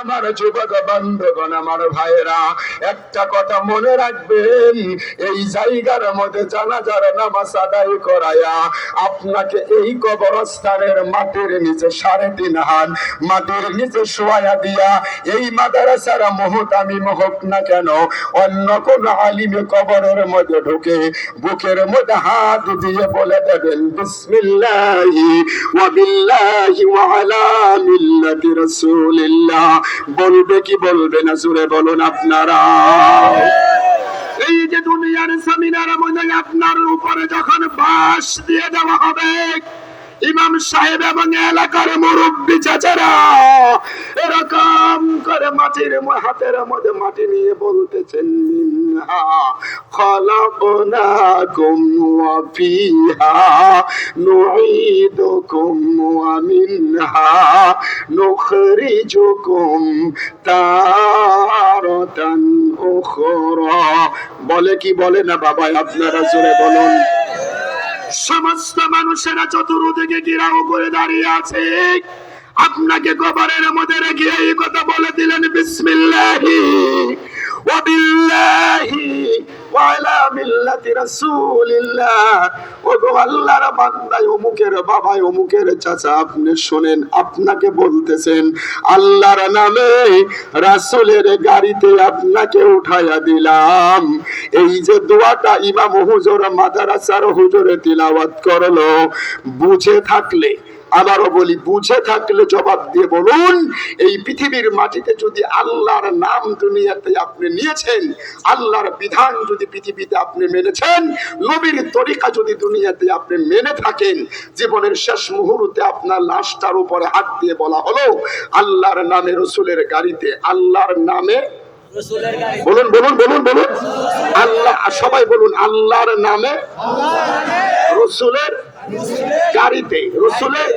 আমার যুবক বন্ধুগণ, আমার ভাইয়েরা, একটা কথা মনে রাখবেন, এই জায়গার মধ্যে জানাজার নামাজ আদায় করায়া আপনাকে এই কবরস্থানের মাটির নিচে 3.5 হাত মাটির নিচে শোয়া দিয়া এই মাদ্রাসার মুহতামিম হোক না কেন, অন্য কোন আলিমে কবরের মধ্যে ঢুকে বুকের মধ্যে হাত দিয়ে বলে দেবেন বিসমিল্লাহি ওয়া বিল্লাহি ওয়া আলা মিল্লাতি রাসূলিল্লাহ। বলবে কি বলবে না? জোরে বলুন আপনারা। এই যে দুনিয়ার জমিনের মধ্যে আপনার উপরে যখন বাঁশ দিয়ে দেওয়া হবে, ইমাম সাহেব এবং এলাকার মুরব্বী চাচারা এরকম করে মাটির হাতের মধ্যে মাটি নিয়ে বলতেছেন, মিনহা খলাকনাকুম ওয়া ফিহা নুঈদুকুম ওয়া মিনহা নুখরিজুকুম তারাতান উখরা। বলে কি বলে না বাবা? আপনারা জোরে বলুন। সমস্ত মানুষেরা চতুর্দিকে ঘেরাও করে দাঁড়িয়ে আছে, আপনাকে কবরের মধ্যে রেখে এই কথা বলে দিলেন বিসমিল্লাহি ওয়া বিল্লাহি ওয়া আলা মিল্লাতি রাসূলিল্লাহ। ও গো আল্লাহর বান্দা, অমুকের বাবা, অমুকের চাচা, আপনি শুনেন, আপনাকে বলতেছেন আল্লাহর নামে রাসূলের গাড়িতে আপনাকে উঠাইয়া দিলাম। এই যে দোয়াটা ইমাম হুজুর মাদ্রাসার হুজুরে তিলাওয়াত করলো, বুঝে থাকলে, আবারও বলি, বুঝে থাকলে জবাব দিয়ে বলুন, এই পৃথিবীর মাটিতে যদি আল্লাহর নাম দুনিয়াতে আপনি নিয়েছেন, আল্লাহর বিধান যদি পৃথিবীতে আপনি মেনেছেন, নবীর তরিকা যদি দুনিয়াতে আপনি মেনে থাকেন, জীবনের শেষ মুহূর্তে আপনার লাশটার উপরে হাত দিয়ে বলা হলো আল্লাহর নামে রসুলের গাড়িতে, আল্লাহর নামে, বলুন বলুন বলুন বলুন, আল্লাহ, সবাই বলুন, আল্লাহর নামে রসুলের গাড়িতে, রসুলের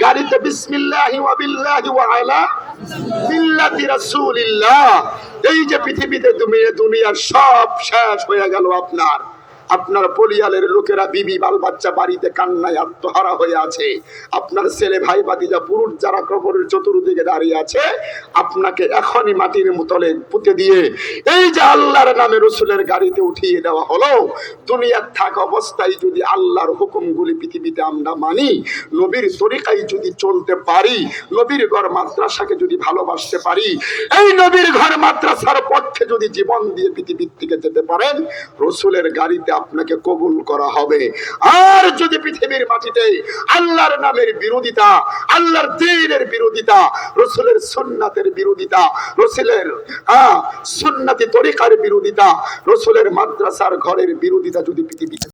গাড়িতে বিসমিল্লাহি ওয়া বিল্লাহি ওয়া আলা মিল্লাতি রাসূলিল্লাহ। এই যে পৃথিবীতে দুনিয়ার সব শেষ হয়ে গেল, আপনার পরিয়ালের লোকেরা, বিবি বাল বাচ্চা বাড়িতে কান্নায় আত্মহারা হয়ে আছে, আপনার ছেলে ভাই ভাতিজা পুরুষ যারা কবরের চতুর্দিকে দাঁড়িয়ে আছে, আপনাকে এখনই মাটির তলে পুঁতে দিয়ে এই যে আল্লাহর নামে রসুলের গাড়িতে উঠিয়ে দেওয়া হলো। দুনিয়ার থাকা অবস্থায় যদি আল্লাহর হুকুমগুলি পৃথিবীতে আমরা মানি, নবীর তরিকায় যদি চলতে পারি, নবীর ঘর মাদ্রাসাকে যদি ভালোবাসতে পারি, এই নবীর ঘর মাদ্রাসার পক্ষে যদি জীবন দিয়ে পৃথিবীর থেকে যেতে পারেন, রসুলের গাড়িতে আপনাকে কবুল করা হবে। আর যদি পৃথিবীর মাটিতে আল্লাহর নামের বিরোধিতা, আল্লাহর দ্বীনের বিরোধিতা, রসুলের সুন্নাতের বিরোধিতা, রসুলের সুন্নতি তরিকার বিরোধিতা, রসুলের মাদ্রাসার ঘরের বিরোধিতা যদি পৃথিবীতে